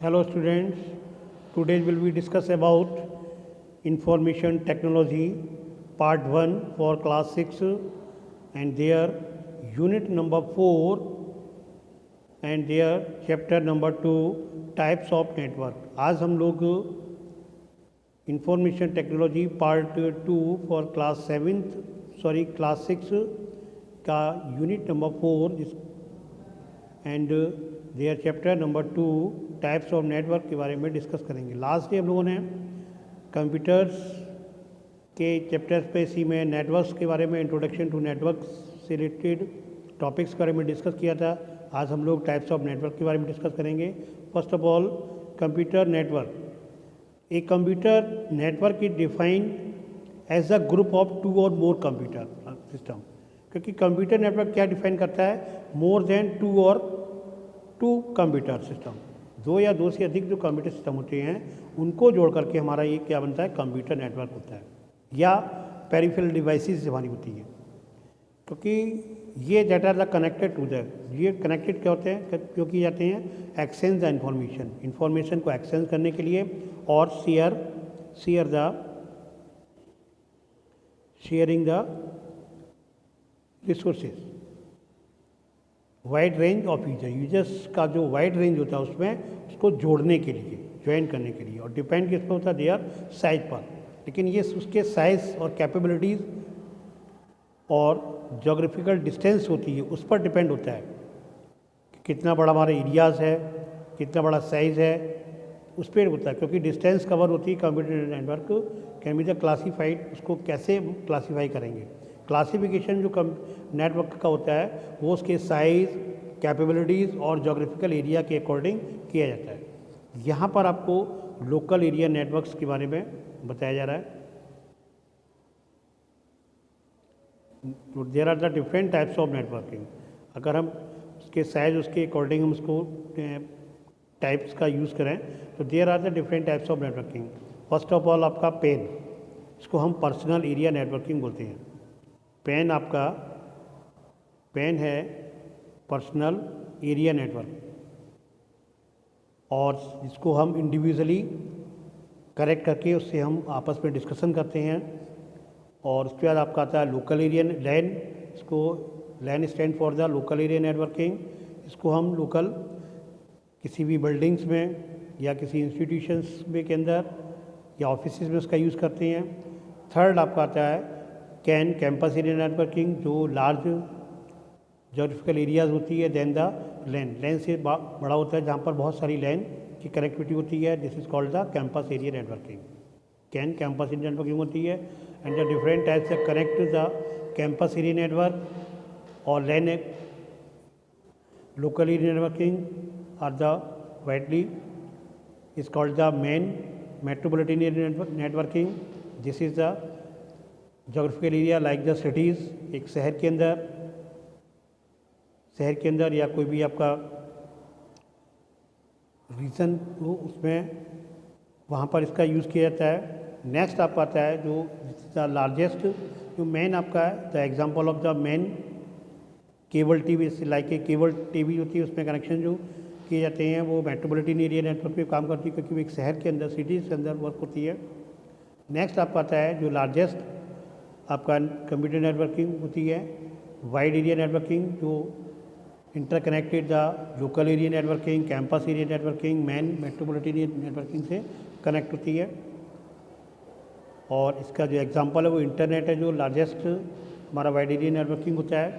Hello students, today we will discuss about information technology part 1 for class 6 and their unit number 4 and their chapter number 2 types of network. आज हम लोग information technology part 2 for class 6 का unit number 4 and there chapter number 2 types of network के बारे में discuss करेंगे। Last day हम लोगों ने कंप्यूटर्स के चैप्टर्स पे इसी में नेटवर्क्स के बारे में इंट्रोडक्शन टू नेटवर्क से रिलेटेड टॉपिक्स के बारे में डिस्कस किया था। आज हम लोग टाइप्स ऑफ नेटवर्क के बारे में डिस्कस करेंगे। First of all computer network. A computer network is defined as a group of 2 और मोर कंप्यूटर सिस्टम, क्योंकि कंप्यूटर नेटवर्क क्या डिफाइन करता है? मोर देन 2 कंप्यूटर सिस्टम, 2 या 2 से अधिक जो कंप्यूटर सिस्टम होते हैं उनको जोड़ करके हमारा ये क्या बनता है? कंप्यूटर नेटवर्क होता है, या पेरिफेरल डिवाइसेस हमारी होती है। क्योंकि ये data the connected to the, ये कनेक्टेड क्या होते हैं? क्यों किए जाते हैं? एक्सचेंज द इंफॉर्मेशन को एक्सचेंज करने के लिए और sharing the resources, wide range of users का जो वाइड रेंज होता है उसमें उसको जोड़ने के लिए, ज्वाइन करने के लिए, और डिपेंड किस पर होता है? देयर साइज पर। लेकिन ये उसके साइज और कैपेबिलिटीज़ और जोग्राफिकल डिस्टेंस होती है उस पर डिपेंड होता है कि कितना बड़ा हमारा एरियाज़ है, कितना बड़ा साइज़ है, उस पर होता है। क्योंकि डिस्टेंस कवर होती है computer network can be the classified, उसको कैसे क्लासीफाई करेंगे? क्लासिफिकेशन जो नेटवर्क का होता है वो उसके साइज़, कैपेबिलिटीज़ और जोग्राफिकल एरिया के अकॉर्डिंग किया जाता है। यहाँ पर आपको लोकल एरिया नेटवर्क्स के बारे में बताया जा रहा है। There are the different types of networking. अगर हम उसके साइज, उसके अकॉर्डिंग हम उसको टाइप्स का यूज़ करें तो there are the different types of networking. First of all आपका पेन, इसको हम पर्सनल एरिया नेटवर्किंग बोलते हैं। पेन है पर्सनल एरिया नेटवर्क, और इसको हम इंडिविजुअली करेक्ट करके उससे हम आपस में डिस्कशन करते हैं। और उसके बाद आपका आता है लोकल एरिया लैन, इसको LAN stand for the local area networking. इसको हम लोकल किसी भी बिल्डिंग्स में या किसी इंस्टीट्यूशंस में के अंदर या ऑफिस में उसका यूज़ करते हैं। थर्ड आपका आता है कैंपस एरिया नेटवर्किंग, जो लार्ज जोग्राफिकल एरियाज होती है। देन द लैन से बड़ा होता है जहाँ पर बहुत सारी लैन की कनेक्टिविटी होती है। This is called the campus area networking. Campus area networking होती है एंड द डिफरेंट टाइप्स से connect the campus area network और LAN local area networking are the widely is called the metropolitan area networking. This is the geographical area like the cities, एक शहर के अंदर या कोई भी आपका रीजन हो उसमें, वहाँ पर इसका यूज़ किया जाता है। नेक्स्ट आपका आता है जो द लार्जेस्ट, जो मेन आपका है the example of the main cable TV, like a cable TV होती है, उसमें कनेक्शन जो किए जाते हैं वो मेट्रोपॉलिटन एरिया नेटवर्क पे काम करती है, क्योंकि वो एक शहर के अंदर, सिटीज़ के अंदर वर्क होती है। नेक्स्ट आपका आता है जो लार्जेस्ट आपका कंप्यूटर नेटवर्किंग होती है वाइड एरिया नेटवर्किंग, जो interconnected the local area networking, campus area networking, metropolitan networking से कनेक्ट होती है। और इसका जो एग्जांपल है वो इंटरनेट है, जो लार्जेस्ट हमारा वाइड एरिया नेटवर्किंग होता है।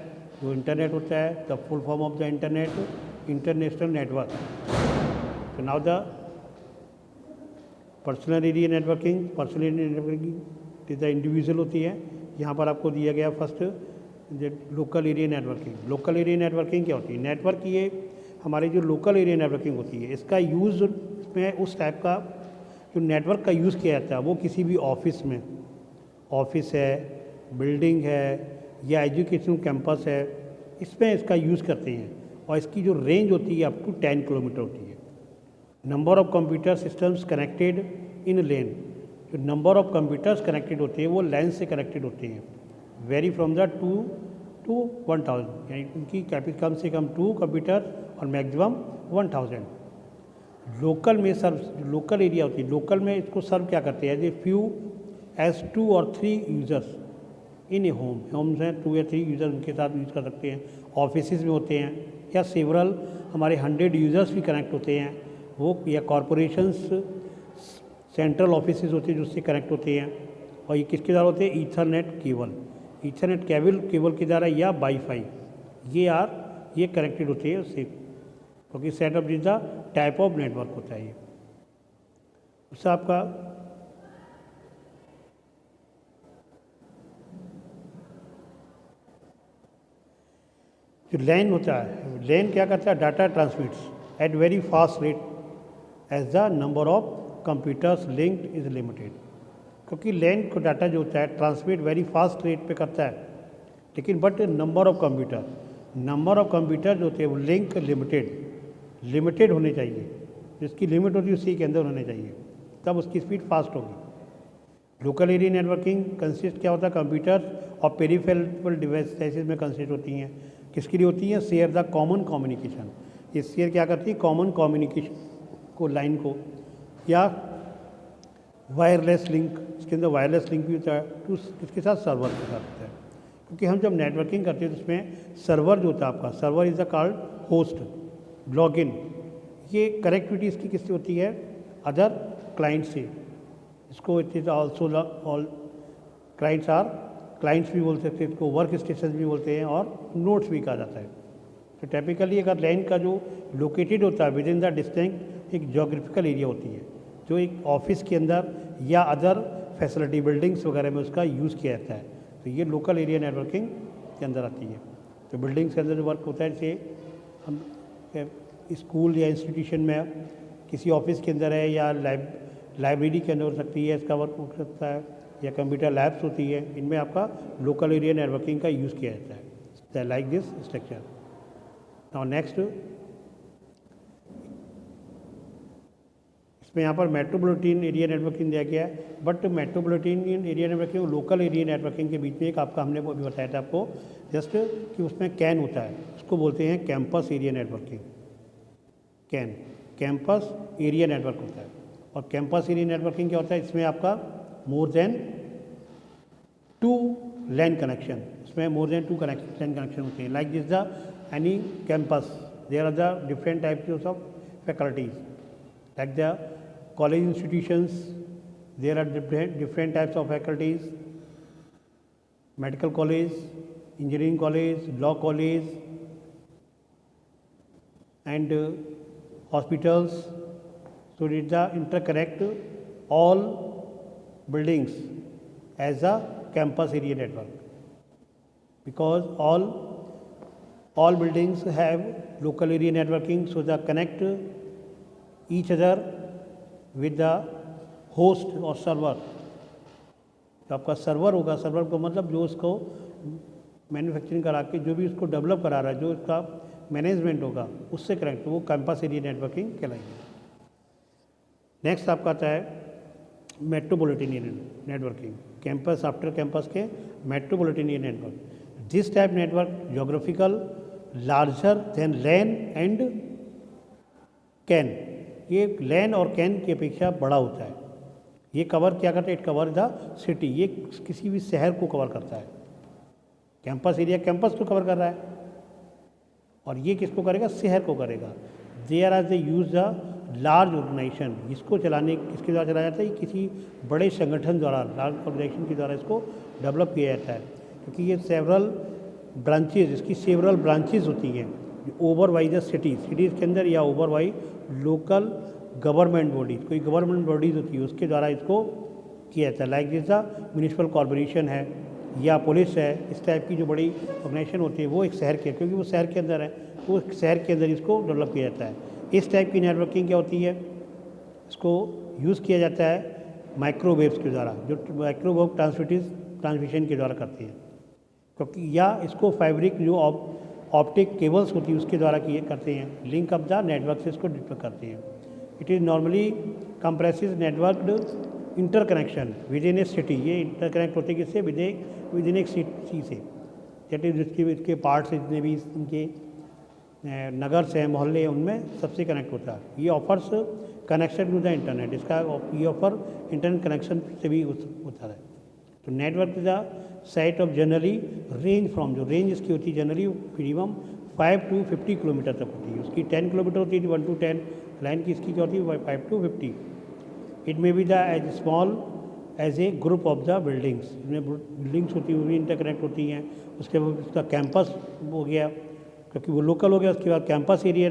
जो इंटरनेट होता है the full form of the internet international network. तो now the personal area networking is the individual होती है। यहाँ पर आपको दिया गया first local area networking. Local area networking क्या होती है? नेटवर्क ये हमारी जो लोकल एरिया नेटवर्किंग होती है इसका यूज़ में उस टाइप का जो नेटवर्क का यूज़ किया जाता है वो किसी भी ऑफिस है, बिल्डिंग है या एजुकेशनल कैंपस है, इसमें इसका यूज़ करते हैं। और इसकी जो रेंज होती है अप टू 10 किलोमीटर होती है। Number of computer systems connected in LAN, जो नंबर ऑफ कंप्यूटर्स कनेक्टेड होते हैं वो लाइन से कनेक्टेड होते हैं। वेरी फ्रॉम द 2 to 1000, यानी उनकी कम से कम 2 कंप्यूटर और मैक्सिमम 1000। लोकल में सर्व, लोकल एरिया होती है, लोकल में इसको सर्व क्या करते हैं, फ्यू एज 2 और 3 यूज़र्स इन ए होम, होम्स हैं 2 या 3 यूज़र उनके साथ यूज़ कर सकते हैं, ऑफिस में होते हैं, या सेवरल हमारे 100 यूज़र्स भी कनेक्ट होते हैं वो, या कॉरपोरेशंस सेंट्रल ऑफिस होते हैं जो उससे कनेक्ट होते हैं। और ये किसके द्वारा होते हैं, ईथरनेट केबल, ईथरनेट केबल के द्वारा या वाईफाई, ये कनेक्टेड होते हैं उससे, क्योंकि सेटअप जिस द टाइप ऑफ नेटवर्क होता है ये। उससे आपका जो लैन होता है, लैन क्या करता है, data transmits at very fast rate as the number of computers linked is limited, क्योंकि लैन को डाटा जो होता है ट्रांसमिट वेरी फास्ट रेट पे करता है, लेकिन बट नंबर ऑफ कंप्यूटर जो होते हैं वो लिंक लिमिटेड होने चाहिए, जिसकी लिमिट होती है उसी के अंदर होने चाहिए, तब उसकी स्पीड फास्ट होगी। लोकल एरिया नेटवर्किंग कंसिस्ट क्या होता है, कंप्यूटर और पेरिफेरल डिवाइसेस में कंसिस्ट होती हैं, किसके लिए होती हैं, शेयर द कॉमन कम्युनिकेशन, ये शेयर क्या करती है, कॉमन कम्युनिकेशन को, लाइन को, या वायरलेस लिंक, इसके अंदर वायरलेस लिंक भी होता है, तो इसके साथ सर्वर के साथ होता है, क्योंकि हम जब नेटवर्किंग करते हैं तो उसमें सर्वर जो होता है आपका, server is the called host, login, ये कनेक्टिविटी इसकी किससे होती है, अदर क्लाइंट से, इसको it is also all clients भी बोल सकते हैं, इसको वर्क स्टेशन भी बोलते हैं, और नोड्स भी कहा जाता है। तो टिपिकली अगर लैन का जो लोकेटेड होता है विद इन द डिस्टिंक्ट एक जोग्राफिकल एरिया होती है, जो एक ऑफिस के अंदर या अदर फैसिलिटी बिल्डिंग्स वगैरह में उसका यूज़ किया जाता है, तो ये लोकल एरिया नेटवर्किंग के अंदर आती है। तो बिल्डिंग्स के अंदर जो वर्क होता है, जैसे हम स्कूल या इंस्टीट्यूशन में किसी ऑफिस के अंदर है, या लाइब्रेरी के अंदर हो सकती है, इसका वर्क हो सकता है, या कंप्यूटर लैब्स होती है, इनमें आपका लोकल एरिया नेटवर्किंग का यूज़ किया जाता है, like this structure. Now next, इसमें यहाँ पर मेट्रोपॉलिटन एरिया नेटवर्किंग दिया गया है, बट मेट्रोपॉलिटन एरिया नेटवर्किंग और लोकल एरिया नेटवर्किंग के बीच में एक आपका हमने वो अभी बताया था आपको जस्ट, कि उसमें कैन होता है, उसको बोलते हैं campus area networking, campus area network होता है। और कैंपस एरिया नेटवर्किंग क्या होता है, इसमें आपका मोर देन 2 लैन कनेक्शन, इसमें मोर देन 2 लैन कनेक्शन होते हैं, like this the any campus, there are the different types of faculties, like the college institutions, there are different types of faculties, medical college, engineering college, law college, and hospitals. So it the interconnect all buildings as a campus area network, because all buildings have local area networking, so they connect each other with the host और server. तो आपका server होगा, server का मतलब जो उसको manufacturing करा के जो भी उसको डेवलप करा रहा है, जो उसका मैनेजमेंट होगा उससे कनेक्ट, वो कैंपस एरिया नेटवर्किंग कहलाएगी। नेक्स्ट आपका आता है metropolitan networking, campus after campus के metropolitan network, this type network geographical larger than LAN and can, ये लैन और कैन की अपेक्षा बड़ा होता है। ये कवर क्या करता है, इट कवर द सिटी, ये किसी भी शहर को कवर करता है। कैंपस एरिया कैंपस को कवर कर रहा है, और ये किसको करेगा, शहर को करेगा। There are they use the large organisation, इसको चलाने किसके द्वारा चलाया जाता है, किसी बड़े संगठन द्वारा, लार्ज ऑर्गेनाइजेशन के द्वारा इसको डेवलप किया जाता है, क्योंकि ये सेवरल ब्रांचेज, इसकी सेवरल ब्रांचेज होती हैं ओवर बाई द सिटीज़ के अंदर, या over by local government bodies, कोई गवर्नमेंट बॉडीज़ होती है उसके द्वारा इसको किया जाता है, लाइक जैसा म्यूनिसिपल कॉर्पोरेशन है या पुलिस है, इस टाइप की जो बड़ी ऑर्गेनाइजेशन होती है वो एक शहर के, क्योंकि वो शहर के अंदर है, तो शहर के अंदर इसको डेवलप किया जाता है। इस टाइप की नेटवर्किंग क्या होती है, इसको यूज़ किया जाता है माइक्रोवेव्स के द्वारा, जो माइक्रोवेव ट्रांसमिशन के द्वारा करती है, क्योंकि या इसको फैब्रिक जो ऑप्टिक केबल्स होती है उसके द्वारा किए करते हैं, लिंक अप द नेटवर्क से इसको डिटेक्ट करते हैं। It is normally compressive networked interconnection within a city, ये इंटरकनेक्ट होते किससे, विद इन एक सिटी से, दैट इज इसके पार्ट्स जितने भी इनके नगर हैं, मोहल्ले हैं, उनमें सबसे कनेक्ट होता है। ये offers connection to the internet, इसका ये ऑफर इंटरनेट कनेक्शन से भी होता है। तो network is the set of generally range from, जो रेंज इसकी होती है जनरली मिनिमम 5 to 50 किलोमीटर तक होती है। उसकी 10 किलोमीटर होती है, 1 to 10 लाइन की इसकी क्या होती है 5 to 50। It may be the as small as a group of the buildings, इसमें बिल्डिंग्स होती हैं वो भी इंटरकनेक्ट होती हैं। उसके बाद उसका कैंपस हो गया, क्योंकि वो लोकल हो गया। उसके बाद कैंपस एरिया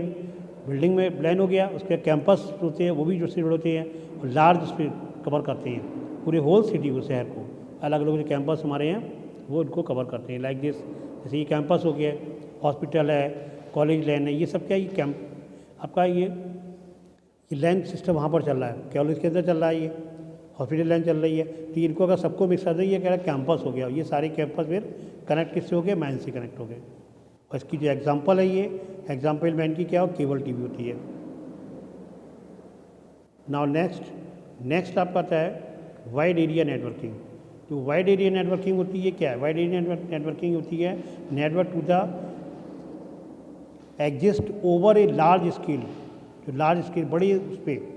बिल्डिंग में लाइन हो गया, उसके कैंपस होते हैं वो भी जो से होते हैं, और लार्ज उस पर कवर करते हैं पूरे होल सिटी को, शहर को। अलग अलग जो कैंपस हमारे हैं वो इनको कवर करते हैं। लाइक दिस, जैसे ये कैंपस हो गया, हॉस्पिटल है, कॉलेज लाइन है, ये सब क्या, ये आपका ये लाइन सिस्टम वहाँ पर चल रहा है, कॉलेज के अंदर चल रहा है, ये हॉस्पिटल लाइन चल रही है। तो इनको अगर सबको मिक्स कर दें, ये क्या कैंपस हो गया। ये सारे कैंपस फिर कनेक्ट किससे हो गए, मैन से कनेक्ट हो गए। और इसकी जो एग्जांपल है, ये एग्जांपल मैन की क्या हो, केबल टीवी होती है। नाउ नेक्स्ट आपका आता है वाइड एरिया नेटवर्किंग। तो वाइड एरिया नेटवर्किंग होती है क्या है, वाइड एरिया नेटवर्किंग होती है network to the exist over a large scale. जो लार्ज स्केल बड़ी उस पर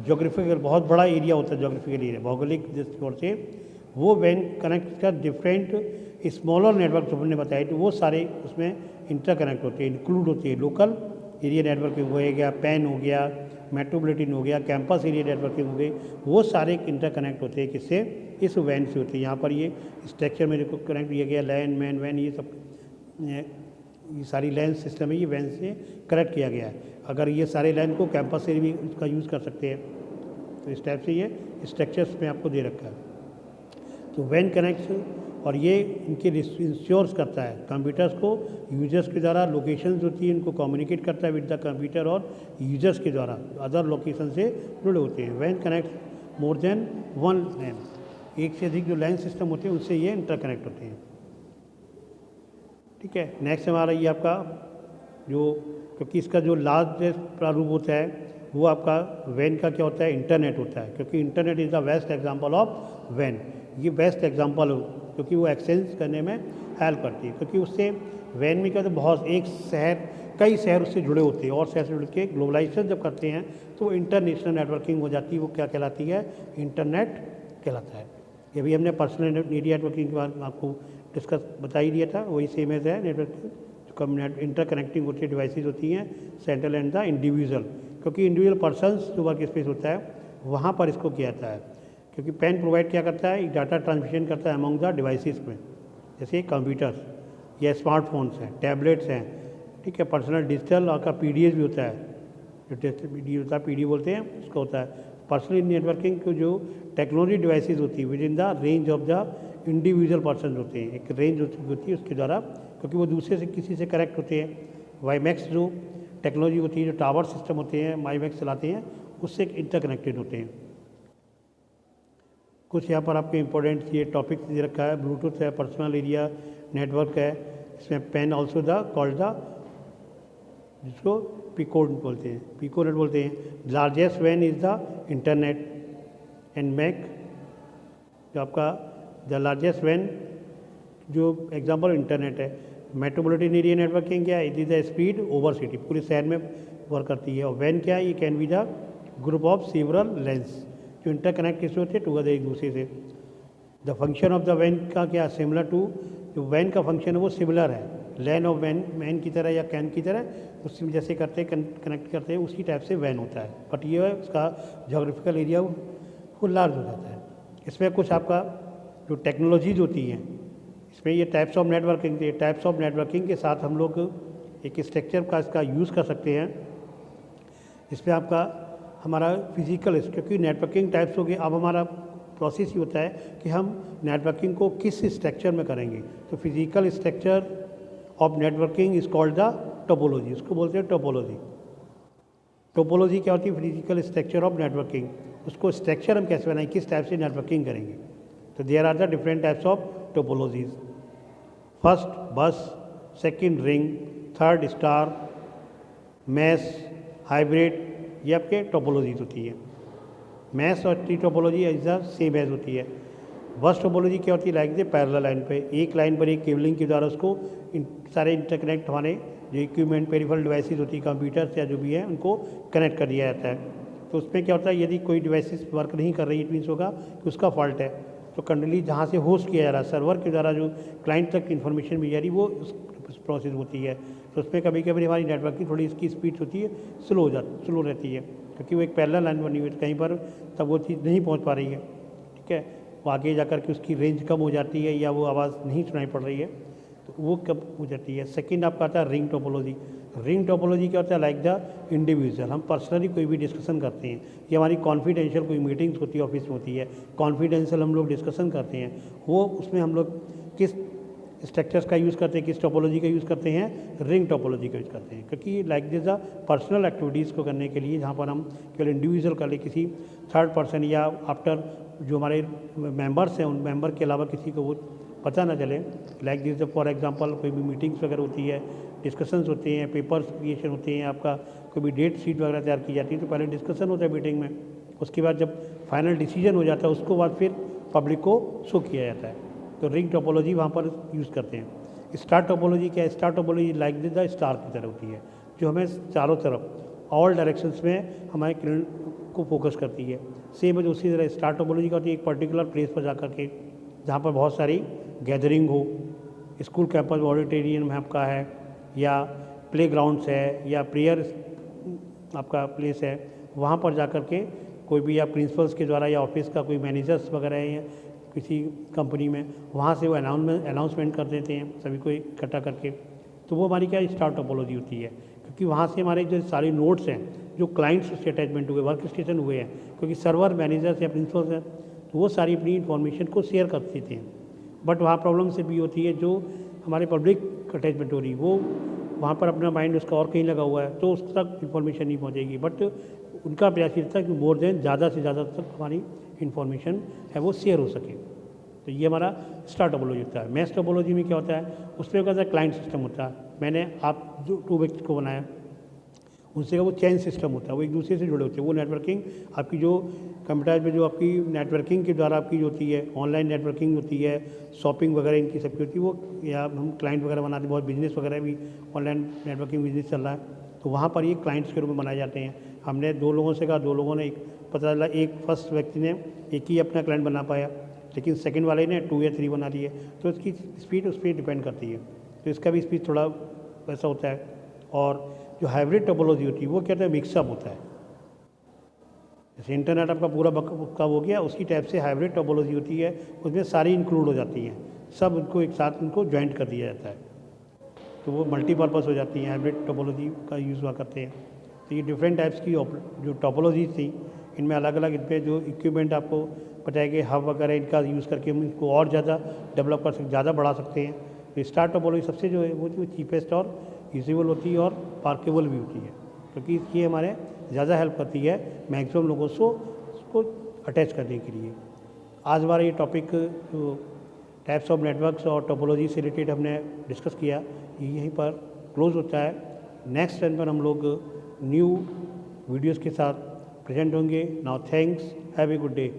जोग्राफिकल बहुत बड़ा एरिया होता है, जोग्राफिकल एरिया भौगोलिक दृष्टिकोण से, वो वैन कनेक्ट कर डिफरेंट स्मॉलर नेटवर्क जो हमने बताया, तो वो सारे उसमें इंटरकनेक्ट होते हैं, इंक्लूड होते हैं। लोकल एरिया नेटवर्किंग हो गया, पैन हो गया, मेट्रोपॉलिटन हो गया, कैंपस एरिया नेटवर्किंग हो गई, वो सारे इंटरकनेक्ट होते हैं किससे, इस वैन से होते हैं। यहाँ पर ये स्ट्रक्चर में देखो कनेक्ट किया गया, लैन मैन वैन, ये सब ये सारी लाइन सिस्टम है, ये वैन से कनेक्ट किया गया है। अगर ये सारे लाइन को कैंपस से भी इसका यूज़ कर सकते हैं, तो इस टाइप से ये स्ट्रक्चर्स में आपको दे रखा है। तो वैन कनेक्ट्स, और ये इनके इंश्योर्स करता है कंप्यूटर्स को यूजर्स के द्वारा, लोकेशंस होती है इनको कम्युनिकेट करता है विद द कंप्यूटर और यूजर्स के द्वारा अदर लोकेशन से जुड़े होते हैं। वैन connect more than one LAN, एक से अधिक जो लाइन सिस्टम होते हैं उनसे ये इंटरकनेक्ट होते हैं। ठीक है, नेक्स्ट हमारा ये आपका जो, क्योंकि इसका जो लार्ज प्रारूप होता है वो आपका वैन का क्या होता है, इंटरनेट होता है, क्योंकि internet is the best example of वैन। ये बेस्ट एग्जांपल हो क्योंकि वो एक्सचेंज करने में हेल्प करती है, क्योंकि उससे वैन में क्या, तो बहुत एक शहर कई शहर उससे जुड़े होते हैं, और शहर से जुड़ के ग्लोबलाइजेशन जब करते हैं तो वो इंटरनेशनल नेटवर्किंग हो जाती है। वो क्या कहलाती है, इंटरनेट कहलाता है। ये भी हमने पर्सनल एरिया नेटवर्किंग के बारे में आपको डिस्कस बता ही दिया था, वही सेम है नेटवर्किंग। इंटरकनेक्टिंग होती है डिवाइसेस होती हैं सेंट्रल एंड द इंडिविजुअल, क्योंकि इंडिविजुअल पर्सनस जो वर्क स्पेस होता है वहाँ पर इसको किया जाता है। क्योंकि पेन प्रोवाइड क्या करता है, डाटा ट्रांसमिशन करता है अमंग द डिवाइसेस में, जैसे कंप्यूटर्स या स्मार्टफोन्स हैं, टैबलेट्स हैं। ठीक है, पर्सनल डिजिटल और का पीडीएस भी होता है, जो पीडी होता है, पीडी बोलते हैं उसका होता है। पर्सनल नेटवर्किंग को जो टेक्नोलॉजी डिवाइसेस होती है with in the range of the individual person होते हैं, एक रेंज होती है उसके द्वारा, क्योंकि वो दूसरे से किसी से कनेक्ट होते हैं। वाईमैक्स जो टेक्नोलॉजी होती है, जो टावर सिस्टम होते हैं वाईमैक्स चलाते हैं, उससे इंटरकनेक्टेड होते हैं। कुछ यहाँ पर आपके इंपॉर्टेंट ये टॉपिक दे रखा है, ब्लूटूथ है, पर्सनल एरिया नेटवर्क है, इसमें PAN also the called the, जिसको पिकोनेट बोलते हैं, पिकोनेट बोलते हैं। लार्जेस्ट वैन is the internet and mac, जो आपका द लार्जेस्ट वैन जो एग्जांपल इंटरनेट है। मेट्रोपॉलिटन एरिया नेटवर्किंग क्या है, it is the speed over city, पूरे शहर में वर्क करती है। और वैन क्या है, ये can be the group of several LANs, जो इंटरकनेक्ट किससे होते हैं, टुगेदर एक दूसरे से। द फंक्शन ऑफ द वैन का क्या, सिमिलर टू, जो वैन का फंक्शन है वो सिमिलर है लैन ऑफ वैन, मैन की तरह या कैन की तरह, उसमें जैसे करते हैं कनेक्ट करते हैं उसी टाइप से वैन होता है, बट ये उसका जोग्राफिकल एरिया वो लार्ज हो जाता है। इसमें कुछ आपका जो टेक्नोलॉजीज होती हैं, इसमें ये types of networking, types of networking के साथ हम लोग एक स्ट्रक्चर का इसका यूज़ कर सकते हैं। इसमें आपका हमारा फिजिकल, क्योंकि नेटवर्किंग टाइप्स हो गए, अब हमारा प्रोसेस ही होता है कि हम नेटवर्किंग को किस स्ट्रक्चर में करेंगे। तो physical structure of networking is called the topology, उसको बोलते हैं टोपोलॉजी। टोपोलॉजी क्या होती है, फिजिकल स्ट्रक्चर ऑफ नेटवर्किंग, उसको स्ट्रक्चर हम कैसे बनाएंगे, किस टाइप से नेटवर्किंग करेंगे। तो there are the different types of topologies. First bus, second ring, third star, mesh, hybrid, ये आपके टोपोलॉजीज होती है। मैश और T topology is the same as होती है। बस टोपोलॉजी क्या होती है, लाइक द पैरेलल लाइन पे, एक लाइन पर एक केबलिंग के द्वारा उसको सारे इंटरकनेक्ट हमारे जो इक्विपमेंट पेरिफेरल डिवाइसेस होती है, कंप्यूटर्स या जो भी है, उनको कनेक्ट कर दिया जाता है। तो उसमें क्या होता है, यदि कोई डिवाइसेस वर्क नहीं कर रही, इट मीन्स होगा कि उसका फॉल्ट है। तो कंटिन्यूली जहाँ से होस्ट किया जा रहा है सर्वर के द्वारा जो क्लाइंट तक इन्फॉर्मेशन भेज जा रही, वो उस प्रोसेस होती है। तो उसमें कभी कभी हमारी नेटवर्किंग थोड़ी इसकी स्पीड होती है स्लो रहती है, क्योंकि वो एक पैरेलल लाइन बनी हुई है, कहीं पर तब वो चीज़ नहीं पहुँच पा रही है। ठीक है, वो आगे जा कर के उसकी रेंज कम हो जाती है या वो आवाज़ नहीं सुनाई पड़ रही है, तो वो कब हो जाती है। सेकंड आपका आता है रिंग टोपोलॉजी। रिंग टोपोलॉजी क्या होता है, लाइक द इंडिविजुअल, हम पर्सनली कोई भी डिस्कशन करते हैं, ये हमारी कॉन्फिडेंशियल कोई मीटिंग्स होती है, ऑफिस में होती है, कॉन्फिडेंशियल हम लोग डिस्कशन करते हैं, वो उसमें हम लोग किस स्ट्रक्चर्स का यूज़ करते हैं, किस टोपोलॉजी का यूज़ करते हैं, रिंग टोपोलॉजी का यूज़ करते हैं। क्योंकि like this the personal activities को करने के लिए, जहाँ पर हम केवल इंडिविजुअल कर ले, किसी थर्ड पर्सन या आफ्टर जो हमारे मेंबर्स हैं उन मेंबर के अलावा किसी को वो पता ना चले। लाइक दिस फॉर एग्जांपल कोई भी मीटिंग्स वगैरह होती है, डिस्कशंस होते हैं, पेपर्स क्रिएशन होते हैं, आपका कोई भी डेट शीट वगैरह तैयार की जाती है, तो पहले डिस्कशन होता है मीटिंग में, उसके बाद जब फाइनल डिसीजन हो जाता है उसको बाद फिर पब्लिक को शो किया जाता है। तो रिंग टोपोलॉजी वहाँ पर यूज़ करते हैं। स्टार टोपोलॉजी क्या है, star topology like this the star की तरह होती है, जो हमें चारों तरफ ऑल डायरेक्शंस में हमारे किरण को फोकस करती है। सेम है, उसी तरह स्टार टोपोलॉजी का होती है एक पर्टिकुलर प्लेस पर जा कर के, जहाँ पर बहुत सारी गैदरिंग हो, स्कूल कैंपस ऑडिटोरियम आपका है, या प्ले ग्राउंड्स है, या प्रेयर आपका प्लेस है, वहाँ पर जा कर के कोई भी या प्रिंसिपल्स के द्वारा या ऑफिस का कोई मैनेजर्स वगैरह है या किसी कंपनी में, वहाँ से वो अनाउंसमेंट कर देते हैं सभी को इकट्ठा करके। तो वो हमारी क्या स्टार टोपोलॉजी होती है, क्योंकि वहाँ से हमारे जो सारे नोट्स हैं जो क्लाइंट्स से अटैचमेंट हुए, वर्क स्टेशन हुए हैं, क्योंकि सर्वर मैनेजर्स या प्रिंसिपल्स हैं, तो वो सारी अपनी इन्फॉर्मेशन को शेयर कर देते हैं। बट वहाँ प्रॉब्लम से भी होती है, जो हमारे पब्लिक अटैचमेंट हो रही वो वहाँ पर अपना माइंड उसका और कहीं लगा हुआ है, तो उस तक इन्फॉर्मेशन नहीं पहुँचेगी। बट उनका प्रयास ये था कि मोर देन ज़्यादा से ज़्यादा तक हमारी इन्फॉर्मेशन है वो शेयर हो सके। तो ये हमारा स्टार टोपोलॉजी होता है। मैश टोपोलॉजी में क्या होता है, उसमें क्या होता है, क्लाइंट सिस्टम होता है। मैंने आप जो 2 व्यक्ति को बनाया, उनसे का वो चेन सिस्टम होता है, वो एक दूसरे से जुड़े होते हैं। वो नेटवर्किंग आपकी जो कंप्यूटर में जो आपकी नेटवर्किंग के द्वारा आपकी जो होती है, ऑनलाइन नेटवर्किंग होती है, शॉपिंग वगैरह इनकी सबकी होती है, वो या हम क्लाइंट वगैरह बनाते हैं, बहुत बिजनेस वगैरह भी ऑनलाइन नेटवर्किंग बिजनेस चल रहा है, तो वहाँ पर ये क्लाइंट्स के रूप में बनाए जाते हैं। हमने 2 लोगों से कहा, 2 लोगों ने पता चला एक फर्स्ट व्यक्ति ने एक ही अपना क्लाइंट बना पाया, लेकिन सेकंड वाले ने 2 या 3 बना दिए, तो इसकी स्पीड उस पर डिपेंड करती है। तो इसका भी स्पीड थोड़ा वैसा होता है। और जो हाइब्रिड टोपोलॉजी होती है वो कहते हैं मिक्सअप होता है, जैसे इंटरनेट आपका पूरा का हो गया, उसी टाइप से हाइब्रिड टोपोलॉजी होती है, उसमें सारी इंक्लूड हो जाती हैं, सब उनको एक साथ उनको ज्वाइंट कर दिया जाता है, तो वो मल्टीपर्पज़ हो जाती हैं, हाइब्रिड टोपोलॉजी का यूज़ हुआ करते हैं। तो ये डिफरेंट टाइप्स की जो टोपोलॉजी थी, इनमें अलग अलग इन पर जो इक्विपमेंट आपको पता है कि हब वगैरह इनका यूज़ करके हम इसको और ज़्यादा डेवलप कर सकते, ज़्यादा बढ़ा सकते हैं। तो स्टार टोपोलॉजी सबसे जो है वो चीपेस्ट और यूजेबल होती है और पार्केबल भी होती है, क्योंकि ये हमारे ज़्यादा हेल्प करती है मैक्सिमम लोगों को उसको अटैच करने के लिए। आज हमारा ये टॉपिक जो टाइप्स ऑफ नेटवर्क्स और टोपोलॉजी से रिलेटेड हमने डिस्कस किया, ये यहीं पर क्लोज होता है। नेक्स्ट टाइम पर हम लोग न्यू वीडियोज़ के साथ प्रेजेंट होंगे। Now thanks, have a good day.